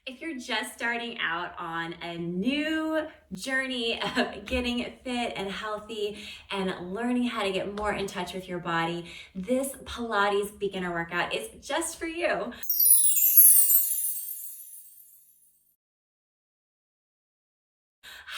If you're just starting out on a new journey of getting fit and healthy and learning how to get more in touch with your body, this Pilates beginner workout is just for you.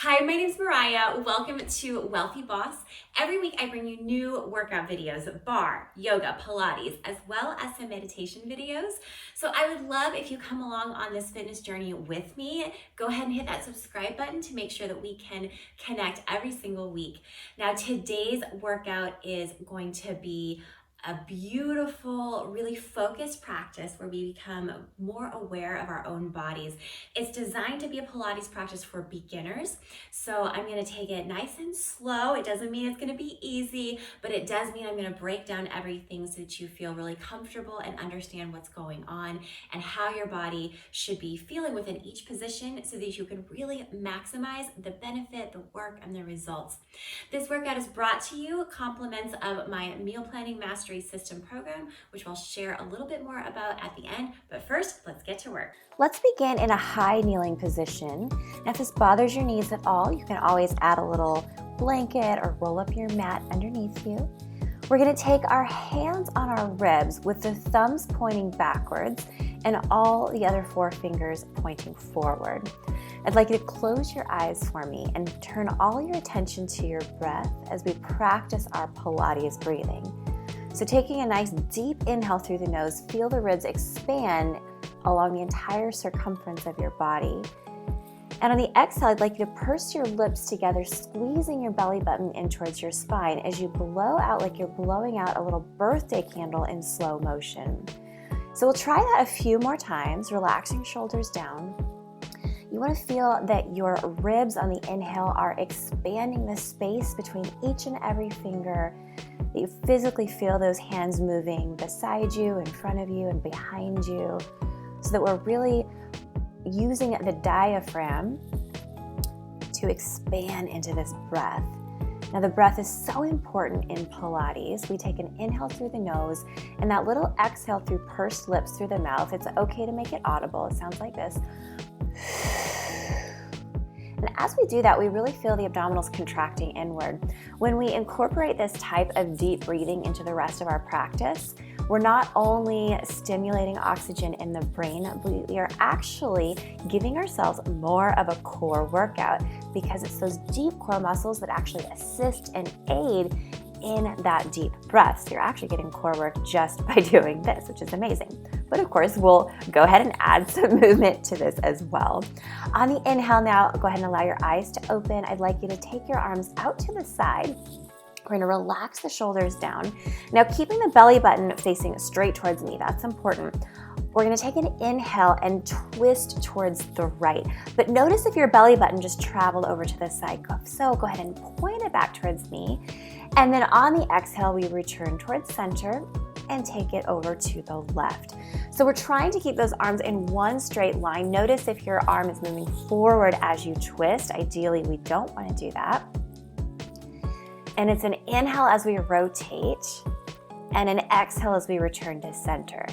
Hi, my name is Mariah. Welcome to Wealthy Boss. Every week I bring you new workout videos, barre, yoga, Pilates, as well as some meditation videos. So I would love if you come along on this fitness journey with me. Go ahead and hit that subscribe button to make sure that we can connect every single week. Now today's workout is going to be a beautiful, really focused practice where we become more aware of our own bodies. It's designed to be a Pilates practice for beginners. So I'm going to take it nice and slow. It doesn't mean it's going to be easy, but it does mean I'm going to break down everything so that you feel really comfortable and understand what's going on and how your body should be feeling within each position so that you can really maximize the benefit, the work, and the results. This workout is brought to you compliments of my meal planning mastery system program, which I'll share a little bit more about at the end. But first, let's get to work. Let's begin in a high kneeling position. Now, if this bothers your knees at all, you can always add a little blanket or roll up your mat underneath you. We're going to take our hands on our ribs with the thumbs pointing backwards and all the other four fingers pointing forward. I'd like you to close your eyes for me and turn all your attention to your breath as we practice our Pilates breathing. So taking a nice deep inhale through the nose, feel the ribs expand along the entire circumference of your body. And on the exhale, I'd like you to purse your lips together, squeezing your belly button in towards your spine as you blow out like you're blowing out a little birthday candle in slow motion. So we'll try that a few more times, relaxing shoulders down. You want to feel that your ribs on the inhale are expanding the space between each and every finger, that you physically feel those hands moving beside you, in front of you, and behind you, so that we're really using the diaphragm to expand into this breath. Now the breath is so important in Pilates. We take an inhale through the nose and that little exhale through pursed lips through the mouth. It's okay to make it audible. It sounds like this. And as we do that, we really feel the abdominals contracting inward. When we incorporate this type of deep breathing into the rest of our practice, we're not only stimulating oxygen in the brain, but we are actually giving ourselves more of a core workout because it's those deep core muscles that actually assist and aid in that deep breath. So you're actually getting core work just by doing this, which is amazing. But of course, we'll go ahead and add some movement to this as well. On the inhale now, go ahead and allow your eyes to open. I'd like you to take your arms out to the side. We're going to relax the shoulders down. Now, keeping the belly button facing straight towards me, that's important. We're going to take an inhale and twist towards the right. But notice if your belly button just traveled over to the side. So go ahead and point it back towards me. And then on the exhale, we return towards center and take it over to the left. So we're trying to keep those arms in one straight line. Notice if your arm is moving forward as you twist. Ideally, we don't want to do that. And it's an inhale as we rotate and an exhale as we return to center.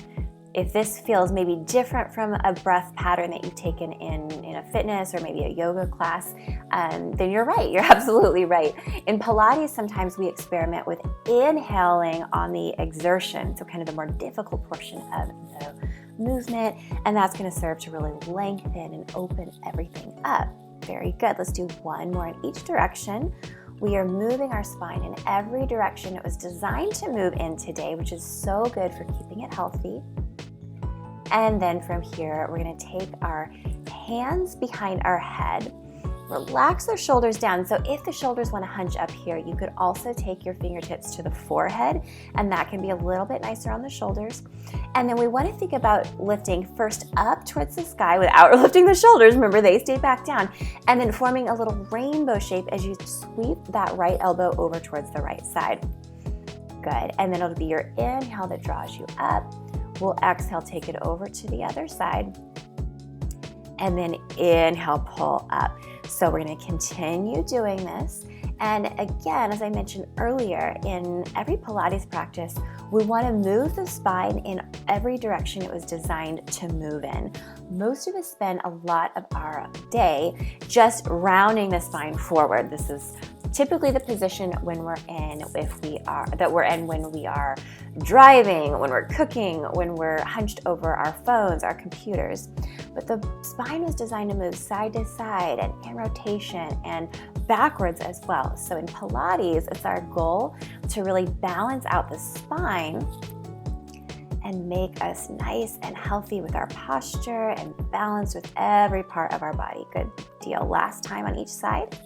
If this feels maybe different from a breath pattern that you've taken in a fitness or maybe a yoga class, then you're right. You're absolutely right. In Pilates, sometimes we experiment with inhaling on the exertion, so kind of the more difficult portion of the movement, and that's going to serve to really lengthen and open everything up. Very good. Let's do one more in each direction. We are moving our spine in every direction it was designed to move in today, which is so good for keeping it healthy. And then from here, we're going to take our hands behind our head, relax those shoulders down. So if the shoulders want to hunch up here, you could also take your fingertips to the forehead, and that can be a little bit nicer on the shoulders. And then we want to think about lifting first up towards the sky without lifting the shoulders. Remember, they stay back down. And then forming a little rainbow shape as you sweep that right elbow over towards the right side. Good. And then it'll be your inhale that draws you up. We'll exhale, take it over to the other side, and then inhale, pull up. So we're going to continue doing this. And again, as I mentioned earlier, in every Pilates practice, We want to move the spine in every direction it was designed to move in. Most of us spend a lot of our day just rounding the spine forward. This is typically the position when we're in, when we are driving, when we're cooking, when we're hunched over our phones, our computers. But the spine was designed to move side to side and in rotation and backwards as well. So in Pilates, it's our goal to really balance out the spine and make us nice and healthy with our posture and balanced with every part of our body. Good deal. Last time on each side.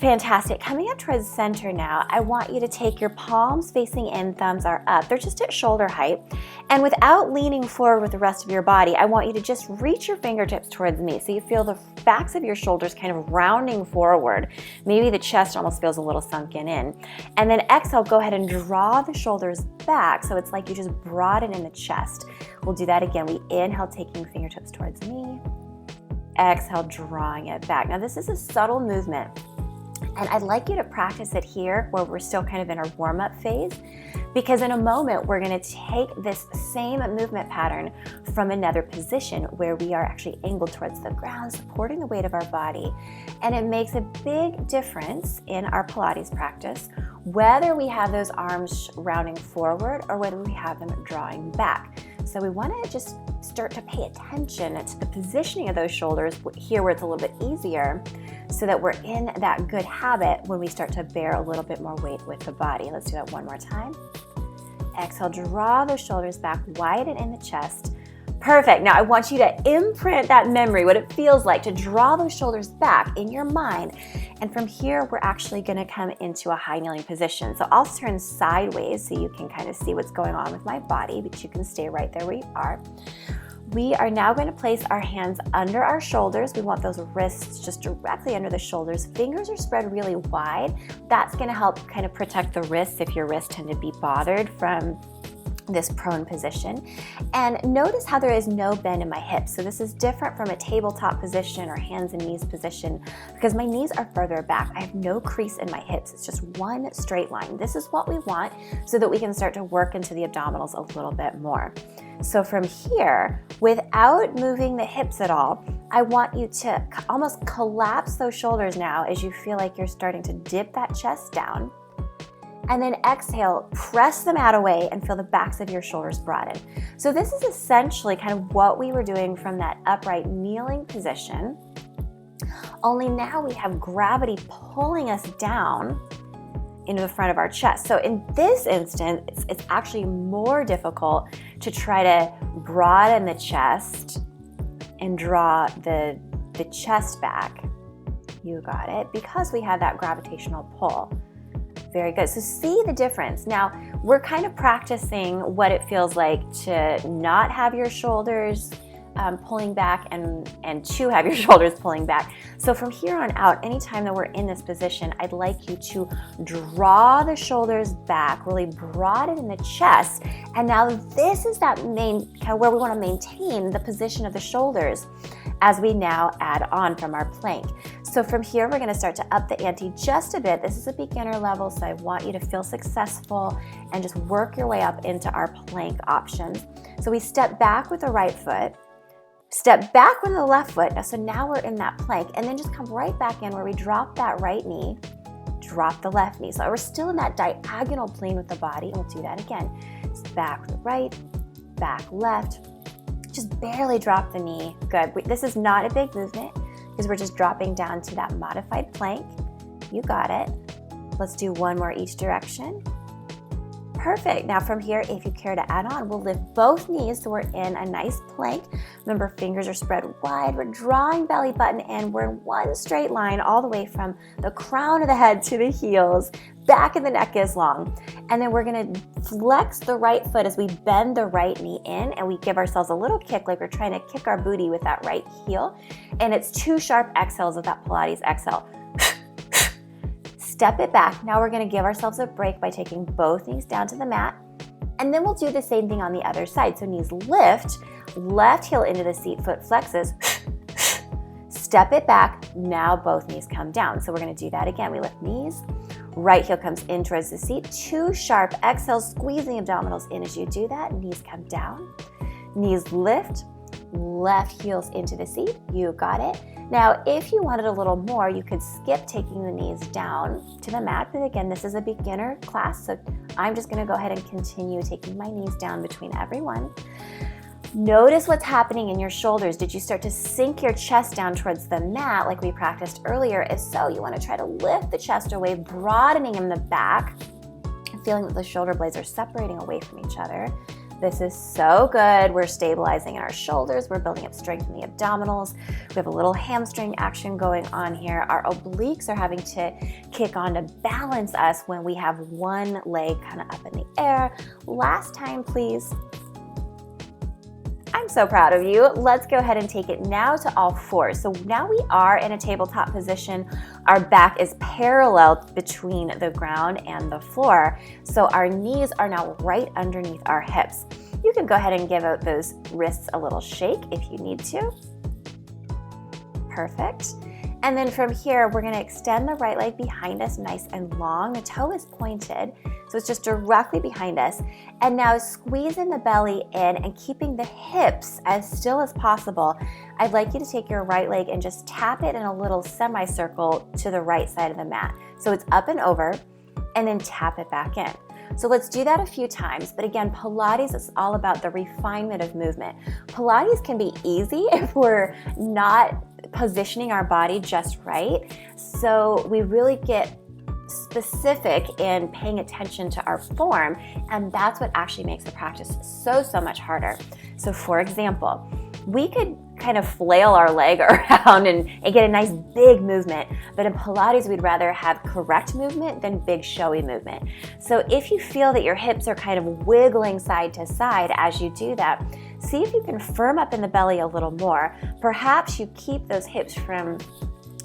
Fantastic. Coming up towards center now, I want you to take your palms facing in, thumbs are up. They're just at shoulder height. And without leaning forward with the rest of your body, I want you to just reach your fingertips towards me. So you feel the backs of your shoulders kind of rounding forward. Maybe the chest almost feels a little sunken in. And then exhale, go ahead and draw the shoulders back. So it's like you just broaden in the chest. We'll do that again. We inhale, taking fingertips towards me. Exhale, drawing it back. Now this is a subtle movement. And I'd like you to practice it here where we're still kind of in our warm-up phase, because in a moment we're going to take this same movement pattern from another position where we are actually angled towards the ground, supporting the weight of our body. And it makes a big difference in our Pilates practice, whether we have those arms rounding forward or whether we have them drawing back. So we want to just start to pay attention to the positioning of those shoulders here where it's a little bit easier, so that we're in that good habit when we start to bear a little bit more weight with the body. Let's do that one more time. Exhale, draw those shoulders back, widen in the chest. Perfect. Now I want you to imprint that memory, what it feels like to draw those shoulders back in your mind. And from here, we're actually going to come into a high kneeling position. So I'll turn sideways so you can kind of see what's going on with my body, but you can stay right there where you are. We are now going to place our hands under our shoulders. We want those wrists just directly under the shoulders. Fingers are spread really wide. That's going to help kind of protect the wrists if your wrists tend to be bothered from this prone position. And notice how there is no bend in my hips. So this is different from a tabletop position or hands and knees position, because my knees are further back. I have no crease in my hips. It's just one straight line. This is what we want so that we can start to work into the abdominals a little bit more. So from here, without moving the hips at all, I want you to almost collapse those shoulders now as you feel like you're starting to dip that chest down. And then exhale, press the mat away and feel the backs of your shoulders broaden. So this is essentially kind of what we were doing from that upright kneeling position, only now we have gravity pulling us down into the front of our chest. So in this instance, it's actually more difficult to try to broaden the chest and draw the chest back. You got it, because we have that gravitational pull. Very good. So see the difference. Now we're kind of practicing what it feels like to not have your shoulders pulling back and to have your shoulders pulling back. So from here on out, anytime that we're in this position, I'd like you to draw the shoulders back, really broaden in the chest. And now this is that main kind of where we want to maintain the position of the shoulders as we now add on from our plank. So from here, we're going to start to up the ante just a bit. This is a beginner level, so I want you to feel successful and just work your way up into our plank options. So we step back with the right foot, step back with the left foot. So now we're in that plank, and then just come right back in where we drop that right knee, drop the left knee. So we're still in that diagonal plane with the body, and we'll do that again. It's back with the right, back left. Just barely drop the knee. Good. This is not a big movement because we're just dropping down to that modified plank. You got it. Let's do one more each direction. Perfect. Now from here, if you care to add on, we'll lift both knees so we're in a nice plank. Remember, fingers are spread wide. We're drawing belly button in. We're in one straight line all the way from the crown of the head to the heels. Back of the neck is long. And then we're going to flex the right foot as we bend the right knee in, and we give ourselves a little kick like we're trying to kick our booty with that right heel. And it's 2 sharp exhales of that Pilates exhale. Step it back. Now we're going to give ourselves a break by taking both knees down to the mat. And then we'll do the same thing on the other side. So knees lift, left heel into the seat, foot flexes. Step it back. Now both knees come down. So we're going to do that again. We lift knees, Right heel comes in towards the seat. 2 sharp exhales, squeezing abdominals in as you do that. Knees come down. Knees lift. Left heels into the seat. You got it. Now, if you wanted a little more, you could skip taking the knees down to the mat. But again, this is a beginner class, so I'm just going to go ahead and continue taking my knees down between every one. Notice what's happening in your shoulders. Did you start to sink your chest down towards the mat like we practiced earlier? If so, you want to try to lift the chest away, broadening in the back, feeling that the shoulder blades are separating away from each other. This is so good. We're stabilizing in our shoulders. We're building up strength in the abdominals. We have a little hamstring action going on here. Our obliques are having to kick on to balance us when we have one leg kind of up in the air. Last time, please. I'm so proud of you. Let's go ahead and take it now to all fours. So now we are in a tabletop position. Our back is parallel between the ground and the floor. So our knees are now right underneath our hips. You can go ahead and give out those wrists a little shake if you need to. Perfect. And then from here, we're going to extend the right leg behind us nice and long. The toe is pointed, so it's just directly behind us. And now squeezing the belly in and keeping the hips as still as possible. I'd like you to take your right leg and just tap it in a little semicircle to the right side of the mat. So it's up and over, and then tap it back in. So let's do that a few times. But again, Pilates is all about the refinement of movement. Pilates can be easy if we're not positioning our body just right. So we really get specific in paying attention to our form, and that's what actually makes the practice so much harder. So for example, we could kind of flail our leg around and get a nice big movement, but in Pilates we'd rather have correct movement than big showy movement. So if you feel that your hips are kind of wiggling side to side as you do that, see if you can firm up in the belly a little more. Perhaps you keep those hips from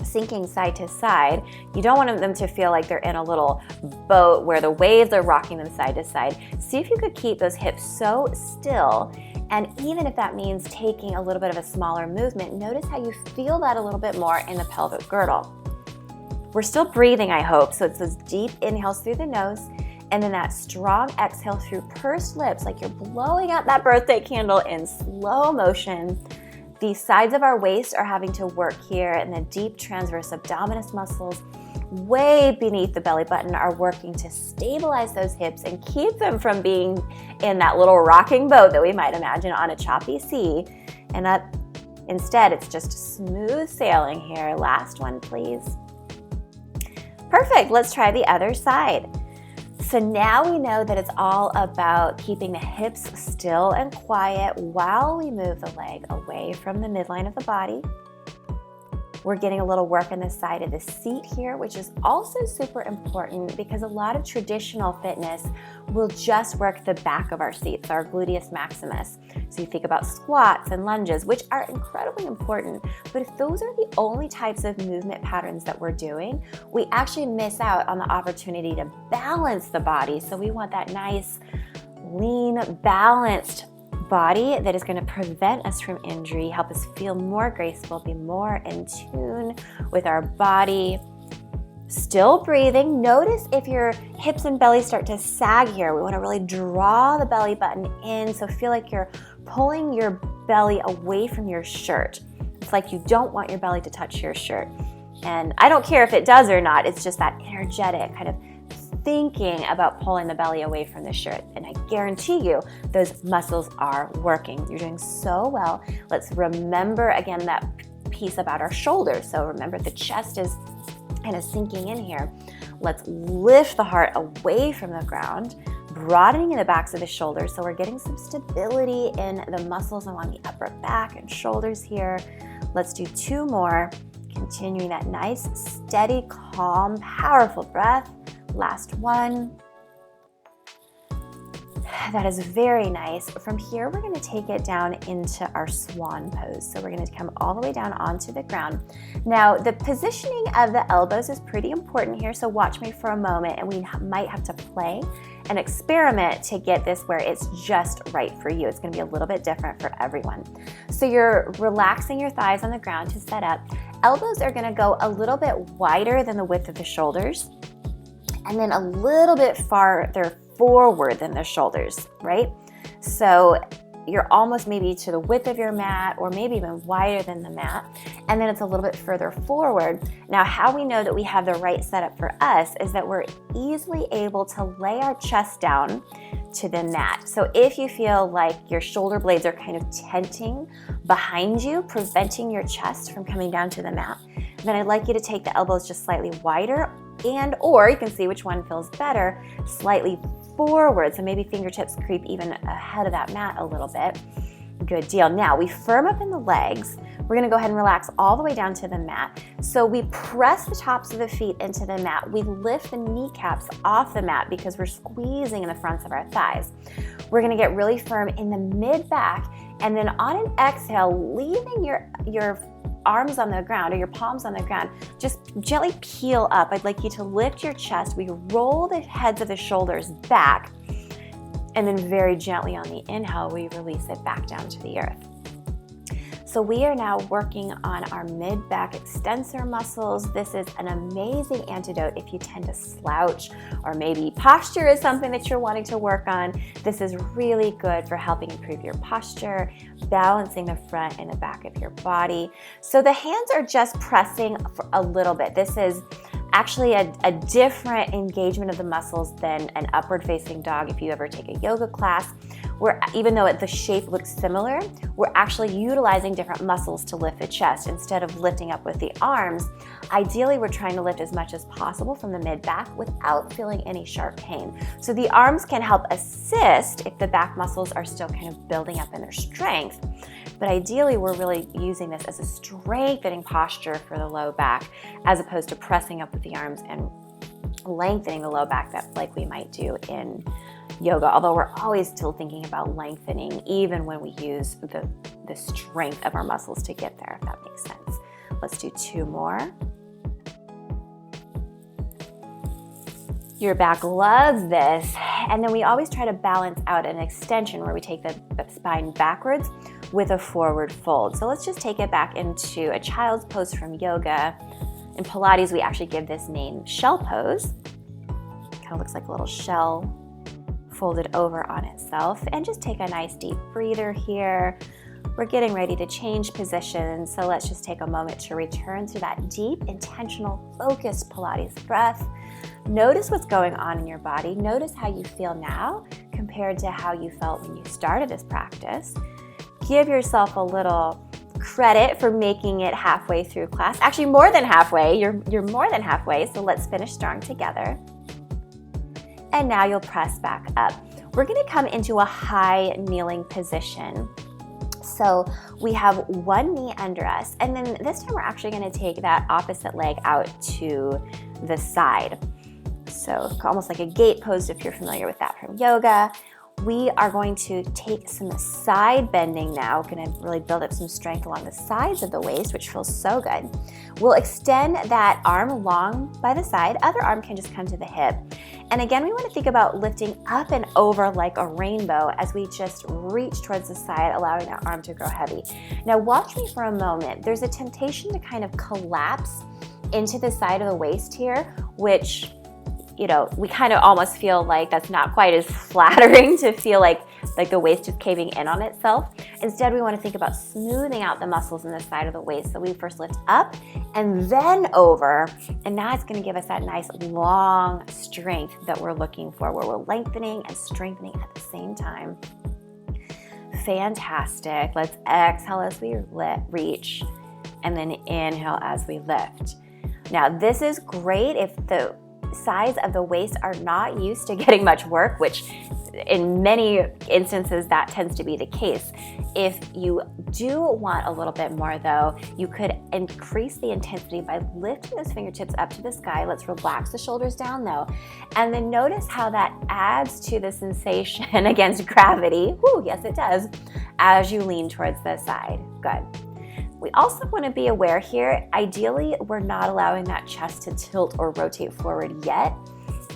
sinking side to side. You don't want them to feel like they're in a little boat where the waves are rocking them side to side. See if you could keep those hips so still, and even if that means taking a little bit of a smaller movement, notice how you feel that a little bit more in the pelvic girdle. We're still breathing, I hope, so it's those deep inhales through the nose, and then that strong exhale through pursed lips, like you're blowing out that birthday candle in slow motion. The sides of our waist are having to work here, and the deep transverse abdominis muscles way beneath the belly button are working to stabilize those hips and keep them from being in that little rocking boat that we might imagine on a choppy sea. And instead, it's just smooth sailing here. Last one, please. Perfect. Let's try the other side. So now we know that it's all about keeping the hips still and quiet while we move the leg away from the midline of the body. We're getting a little work on the side of the seat here, which is also super important because a lot of traditional fitness will just work the back of our seats, our gluteus maximus. So you think about squats and lunges, which are incredibly important, but if those are the only types of movement patterns that we're doing, we actually miss out on the opportunity to balance the body. So we want that nice, lean, balanced body that is going to prevent us from injury, help us feel more graceful, be more in tune with our body. Still breathing. Notice if your hips and belly start to sag here. We want to really draw the belly button in, so feel like you're pulling your belly away from your shirt. It's like you don't want your belly to touch your shirt. And I don't care if it does or not, it's just that energetic kind of thinking about pulling the belly away from the shirt. And I guarantee you those muscles are working. You're doing so well. Let's remember again that piece about our shoulders. So remember the chest is kind of sinking in here. Let's lift the heart away from the ground, broadening in the backs of the shoulders. So we're getting some stability in the muscles along the upper back and shoulders here. Let's do 2 more. Continuing that nice, steady, calm, powerful breath. Last one. That is very nice. From here, we're going to take it down into our swan pose. So we're going to come all the way down onto the ground. Now, the positioning of the elbows is pretty important here, so watch me for a moment, and we might have to play and experiment to get this where it's just right for you. It's going to be a little bit different for everyone. So you're relaxing your thighs on the ground to set up. Elbows are going to go a little bit wider than the width of the shoulders. and then a little bit farther forward than the shoulders, right? So you're almost maybe to the width of your mat or maybe even wider than the mat, and then it's a little bit further forward. Now, how we know that we have the right setup for us is that we're easily able to lay our chest down to the mat. So if you feel like your shoulder blades are kind of tenting behind you, preventing your chest from coming down to the mat, then I'd like you to take the elbows just slightly wider, and or you can see which one feels better, slightly forward. So maybe fingertips creep even ahead of that mat a little bit. Good deal. Now we firm up in the legs. We're gonna go ahead and relax all the way down to the mat. So we press the tops of the feet into the mat. We lift the kneecaps off the mat because we're squeezing in the fronts of our thighs. We're gonna get really firm in the mid back, and then on an exhale, leaving your arms on the ground or your palms on the ground, just gently peel up. I'd like you to lift your chest. We roll the heads of the shoulders back, and then very gently on the inhale, we release it back down to the earth. So we are now working on our mid-back extensor muscles. This is an amazing antidote if you tend to slouch, or maybe posture is something that you're wanting to work on. This is really good for helping improve your posture, balancing the front and the back of your body. So the hands are just pressing for a little bit. This is actually a different engagement of the muscles than an upward facing dog if you ever take a yoga class, where even though the shape looks similar, we're actually utilizing different muscles to lift the chest. Instead of lifting up with the arms, ideally we're trying to lift as much as possible from the mid-back without feeling any sharp pain. So the arms can help assist if the back muscles are still kind of building up in their strength. But ideally, we're really using this as a strengthening posture for the low back, as opposed to pressing up with the arms and lengthening the low back like we might do in yoga, although we're always still thinking about lengthening even when we use the strength of our muscles to get there, if that makes sense. Let's do 2 more. Your back loves this. And then we always try to balance out an extension where we take the spine backwards with a forward fold. So let's just take it back into a child's pose from yoga. In Pilates, we actually give this name shell pose. Kind of looks like a little shell folded over on itself. And just take a nice deep breather here. We're getting ready to change positions, so let's just take a moment to return to that deep, intentional, focused Pilates breath. Notice what's going on in your body. Notice how you feel now compared to how you felt when you started this practice. Give yourself a little credit for making it halfway through class. Actually, more than halfway. You're more than halfway, so let's finish strong together. And now you'll press back up. We're going to come into a high kneeling position. So we have one knee under us, and then this time we're actually going to take that opposite leg out to the side. So almost like a gate pose if you're familiar with that from yoga. We are going to take some side bending now, going to really build up some strength along the sides of the waist, which feels so good. We'll extend that arm long by the side. Other arm can just come to the hip. And again, we want to think about lifting up and over like a rainbow as we just reach towards the side, allowing that arm to grow heavy. Now watch me for a moment. There's a temptation to kind of collapse into the side of the waist here, which, you know, we kind of almost feel like that's not quite as flattering to feel like the waist is caving in on itself. Instead, we want to think about smoothing out the muscles in the side of the waist. So we first lift up and then over, and now it's going to give us that nice long strength that we're looking for, where we're lengthening and strengthening at the same time. Fantastic. Let's exhale as we reach, and then inhale as we lift. Now, this is great if the sides of the waist are not used to getting much work, which in many instances that tends to be the case. If you do want a little bit more though, you could increase the intensity by lifting those fingertips up to the sky. Let's relax the shoulders down though. And then notice how that adds to the sensation against gravity. Whew, yes it does, as you lean towards the side. Good. We also want to be aware here, ideally, we're not allowing that chest to tilt or rotate forward yet.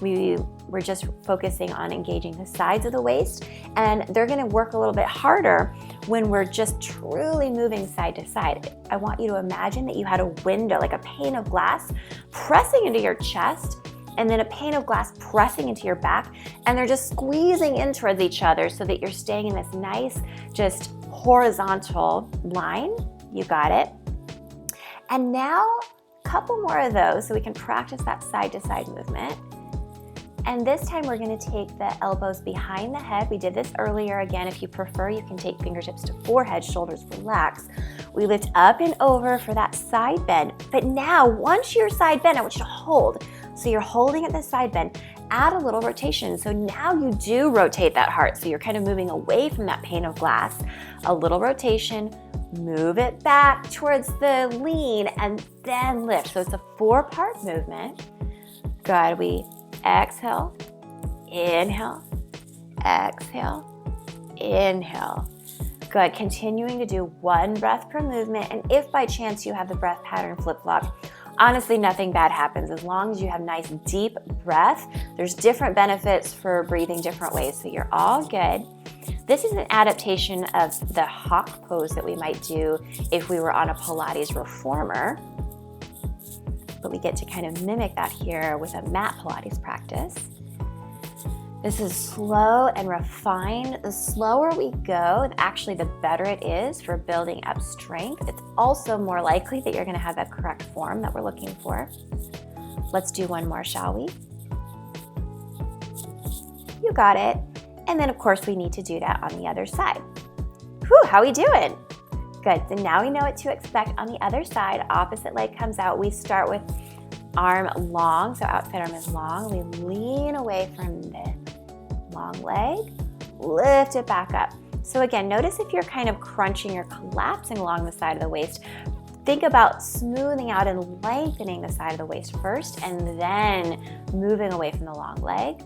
We're just focusing on engaging the sides of the waist, and they're going to work a little bit harder when we're just truly moving side to side. I want you to imagine that you had a window, like a pane of glass, pressing into your chest, and then a pane of glass pressing into your back, and they're just squeezing in towards each other so that you're staying in this nice, just horizontal line. You got it. And now a couple more of those so we can practice that side to side movement. And this time we're going to take the elbows behind the head. We did this earlier. Again, if you prefer, you can take fingertips to forehead, shoulders relax. We lift up and over for that side bend. But now, once you're side bend, I want you to hold. So you're holding at the side bend. Add a little rotation. So now you do rotate that heart. So you're kind of moving away from that pane of glass. A little rotation. Move it back towards the lean and then lift. So it's a 4-part movement. Good. We exhale, inhale, exhale, inhale. Good. Continuing to do 1 breath per movement. And if by chance you have the breath pattern flip-flop, honestly, nothing bad happens as long as you have nice deep breath. There's different benefits for breathing different ways, so you're all good. This is an adaptation of the hawk pose that we might do if we were on a Pilates reformer. But we get to kind of mimic that here with a mat Pilates practice. This is slow and refined. The slower we go, actually the better it is for building up strength. It's also more likely that you're going to have that correct form that we're looking for. Let's do 1 more, shall we? You got it. And then of course we need to do that on the other side. Whew, how we doing? Good. So now we know what to expect on the other side. Opposite leg comes out. We start with arm long, so outside arm is long. We lean away from the long leg, lift it back up. So again, notice if you're kind of crunching or collapsing along the side of the waist. Think about smoothing out and lengthening the side of the waist first, and then moving away from the long leg.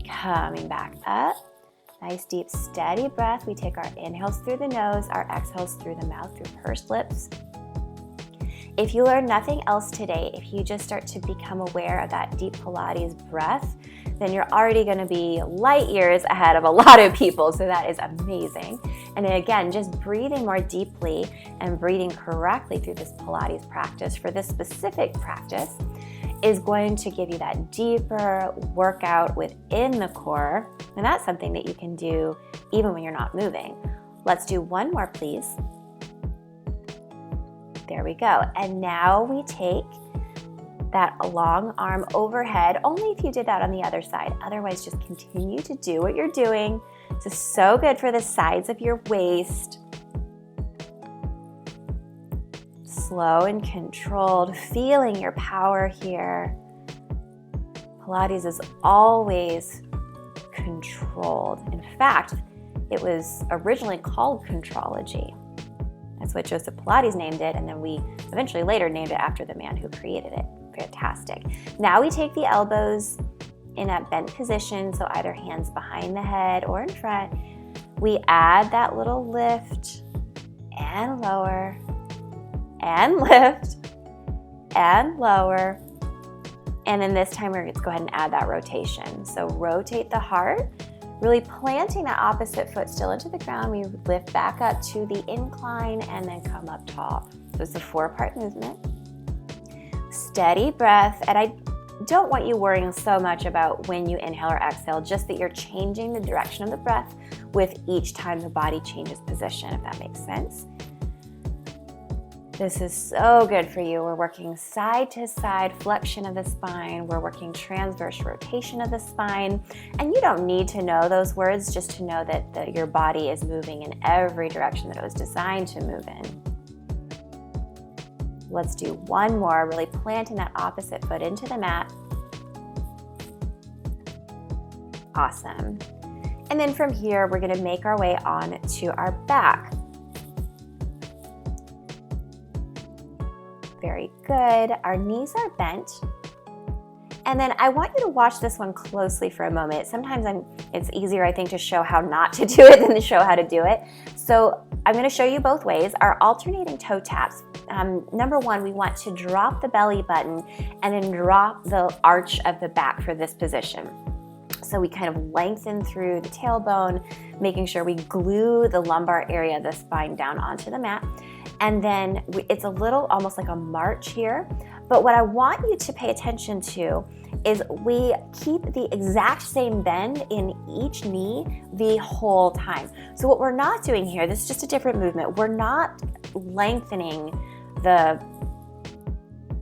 Coming back up. Nice, deep, steady breath. We take our inhales through the nose, our exhales through the mouth, through pursed lips. If you learn nothing else today, if you just start to become aware of that deep Pilates breath, then you're already going to be light years ahead of a lot of people. So that is amazing. And then again, just breathing more deeply and breathing correctly through this Pilates practice for this specific practice is going to give you that deeper workout within the core. And that's something that you can do even when you're not moving. Let's do 1 more, please. There we go. And now we take that long arm overhead, only if you did that on the other side. Otherwise, just continue to do what you're doing. This is so good for the sides of your waist. Slow and controlled, feeling your power here. Pilates is always controlled. In fact, it was originally called Contrology. That's what Joseph Pilates named it, and then we eventually later named it after the man who created it. Fantastic. Now we take the elbows in a bent position, so either hands behind the head or in front. We add that little lift and lower and lift and lower. And then this time we're going to go ahead and add that rotation. So rotate the heart, really planting that opposite foot still into the ground. We lift back up to the incline and then come up tall. So it's a 4-part movement. Steady breath. And I don't want you worrying so much about when you inhale or exhale, just that you're changing the direction of the breath with each time the body changes position, if that makes sense. This is so good for you. We're working side to side flexion of the spine. We're working transverse rotation of the spine. And you don't need to know those words just to know that your body is moving in every direction that it was designed to move in. Let's do 1 more, really planting that opposite foot into the mat. Awesome. And then from here, we're gonna make our way on to our back. Very good. Our knees are bent. And then I want you to watch this one closely for a moment. Sometimes it's easier, I think, to show how not to do it than to show how to do it. So I'm going to show you both ways. Our alternating toe taps. Number 1, we want to drop the belly button and then drop the arch of the back for this position. So we kind of lengthen through the tailbone, making sure we glue the lumbar area of the spine down onto the mat. And then it's a little almost like a march here. But what I want you to pay attention to is we keep the exact same bend in each knee the whole time. So what we're not doing here, this is just a different movement. We're not lengthening the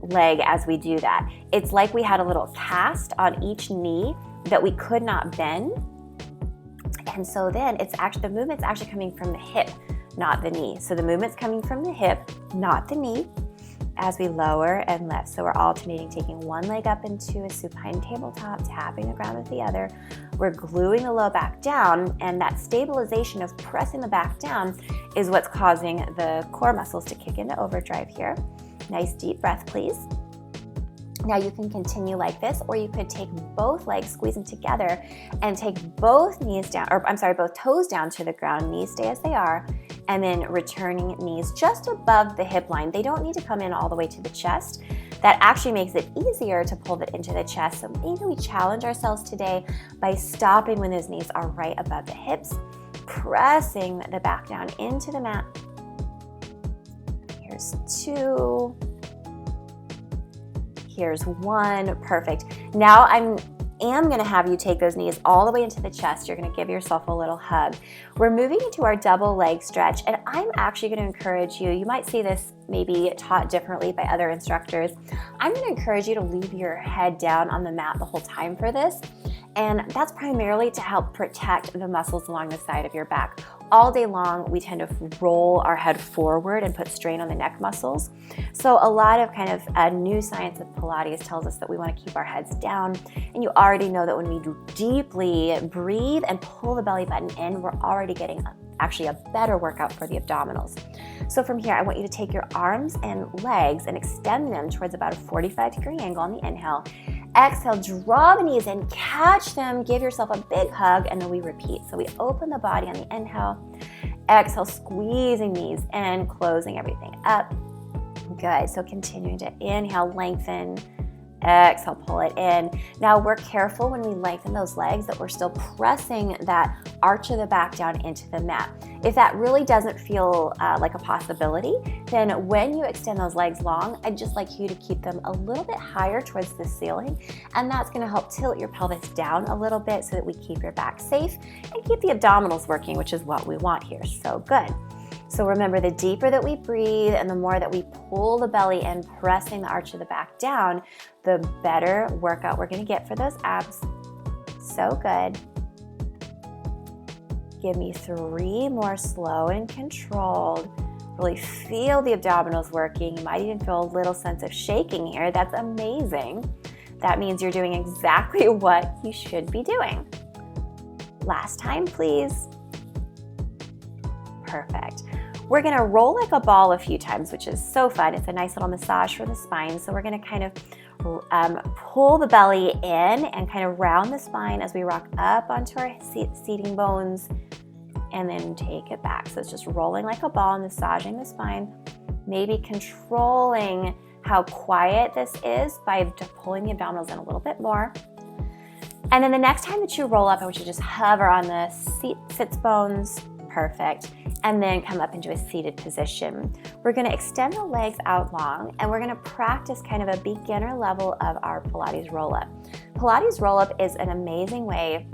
leg as we do that. It's like we had a little cast on each knee that we could not bend. And so then it's actually, the movement's actually coming from the hip, not the knee. So the movement's coming from the hip, not the knee, as we lower and lift. So we're alternating, taking one leg up into a supine tabletop, tapping the ground with the other. We're gluing the low back down, and that stabilization of pressing the back down is what's causing the core muscles to kick into overdrive here. Nice deep breath, please. Now you can continue like this, or you could take both legs, squeeze them together, and take both knees down, or I'm sorry, both toes down to the ground, knees stay as they are, and then returning knees just above the hip line. They don't need to come in all the way to the chest. That actually makes it easier to pull it into the chest. So maybe we challenge ourselves today by stopping when those knees are right above the hips, pressing the back down into the mat. Here's 2. Here's 1, perfect. Now I am gonna have you take those knees all the way into the chest. You're gonna give yourself a little hug. We're moving into our double leg stretch, and I'm actually gonna encourage you, you might see this maybe taught differently by other instructors. I'm gonna encourage you to leave your head down on the mat the whole time for this. And that's primarily to help protect the muscles along the side of your back. All day long, we tend to roll our head forward and put strain on the neck muscles. So a lot of kind of new science with Pilates tells us that we want to keep our heads down. And you already know that when we do deeply breathe and pull the belly button in, we're already getting actually a better workout for the abdominals. So from here, I want you to take your arms and legs and extend them towards about a 45-degree angle on the inhale. Exhale, draw the knees in, catch them, give yourself a big hug, and then we repeat. So we open the body on the inhale. Exhale, squeezing knees in, closing everything up. Good, so continuing to inhale, lengthen. Exhale, pull it in. Now we're careful when we lengthen those legs that we're still pressing that arch of the back down into the mat. If that really doesn't feel like a possibility, then when you extend those legs long, I'd just like you to keep them a little bit higher towards the ceiling, and that's gonna help tilt your pelvis down a little bit so that we keep your back safe and keep the abdominals working, which is what we want here. So good. So remember, the deeper that we breathe and the more that we pull the belly in, pressing the arch of the back down, the better workout we're gonna get for those abs. So good. Give me 3 more, slow and controlled. Really feel the abdominals working. You might even feel a little sense of shaking here. That's amazing. That means you're doing exactly what you should be doing. Last time, please. Perfect. We're gonna roll like a ball a few times, which is so fun. It's a nice little massage for the spine. So we're gonna kind of pull the belly in and kind of round the spine as we rock up onto our seating bones, and then take it back. So it's just rolling like a ball, massaging the spine, maybe controlling how quiet this is by pulling the abdominals in a little bit more. And then the next time that you roll up, I want you to just hover on the sits bones. Perfect. And then come up into a seated position. We're gonna extend the legs out long, and we're gonna practice kind of a beginner level of our Pilates roll-up. Pilates roll-up is an amazing way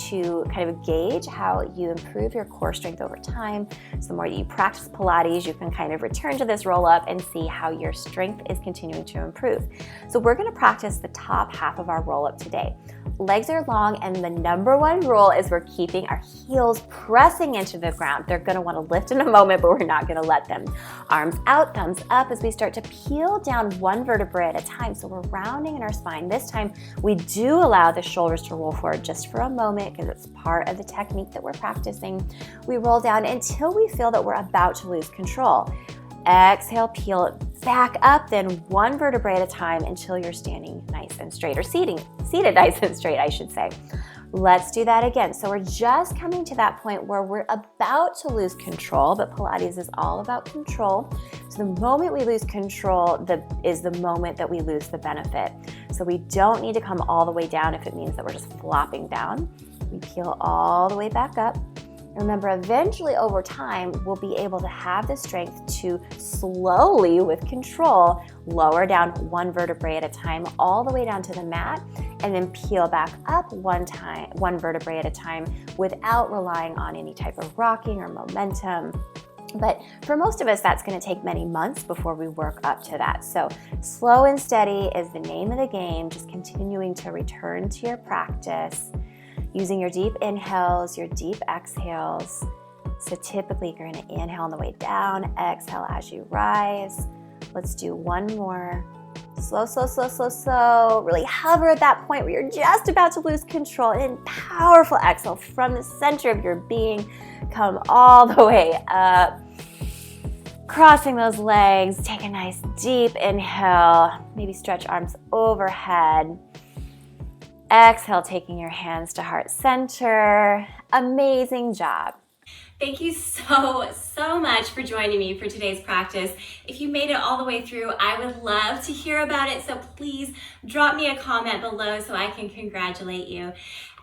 to kind of gauge how you improve your core strength over time. So the more that you practice Pilates, you can kind of return to this roll-up and see how your strength is continuing to improve. So we're gonna practice the top half of our roll-up today. Legs are long, and the number 1 rule is we're keeping our heels pressing into the ground. They're gonna wanna lift in a moment, but we're not gonna let them. Arms out, thumbs up as we start to peel down 1 vertebra at a time. So we're rounding in our spine. This time, we do allow the shoulders to roll forward just for a moment because it's part of the technique that we're practicing. We roll down until we feel that we're about to lose control. Exhale, peel it back up, then 1 vertebrae at a time until you're standing nice and straight, or seated nice and straight, I should say. Let's do that again. So we're just coming to that point where we're about to lose control, but Pilates is all about control. So the moment we lose control is the moment that we lose the benefit. So we don't need to come all the way down if it means that we're just flopping down. We peel all the way back up. Remember, eventually over time, we'll be able to have the strength to slowly, with control, lower down one vertebrae at a time, all the way down to the mat, and then peel back up one vertebrae at a time without relying on any type of rocking or momentum. But for most of us, that's going to take many months before we work up to that. So slow and steady is the name of the game, just continuing to return to your practice, using your deep inhales, your deep exhales. So typically you're going to inhale on the way down, exhale as you rise. Let's do one more. Slow, slow, slow, slow, slow. Really hover at that point where you're just about to lose control. And powerful exhale from the center of your being. Come all the way up. Crossing those legs. Take a nice deep inhale. Maybe stretch arms overhead. Exhale, taking your hands to heart center. Amazing job. Thank you so much for joining me for today's practice. If you made it all the way through, I would love to hear about it. So please drop me a comment below so I can congratulate you.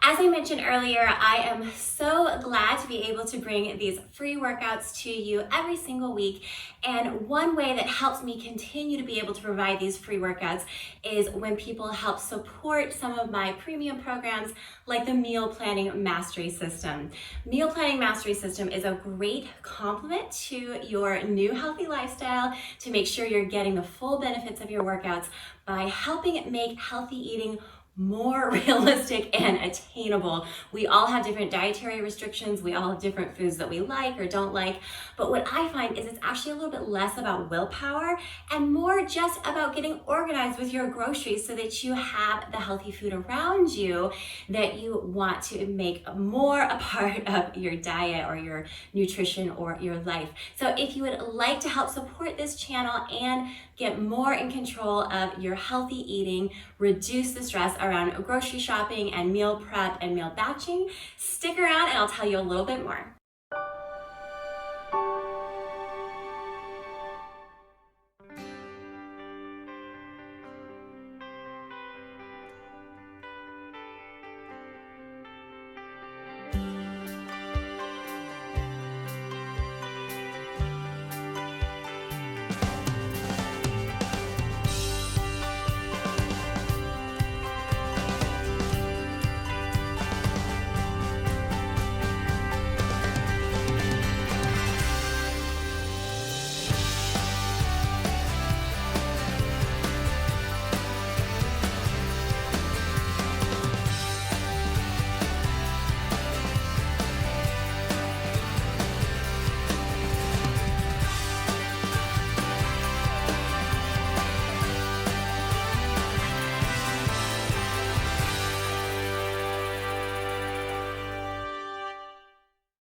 As I mentioned earlier, I am so glad to be able to bring these free workouts to you every single week. And one way that helps me continue to be able to provide these free workouts is when people help support some of my premium programs like the Meal Planning Mastery System. Meal Planning Mastery System is a great complement to your new healthy lifestyle to make sure you're getting the full benefits of your workouts by helping it make healthy eating more realistic and attainable. We all have different dietary restrictions. We all have different foods that we like or don't like. But what I find is it's actually a little bit less about willpower and more just about getting organized with your groceries so that you have the healthy food around you that you want to make more a part of your diet or your nutrition or your life. So if you would like to help support this channel and get more in control of your healthy eating, reduce the stress around grocery shopping and meal prep and meal batching, stick around and I'll tell you a little bit more.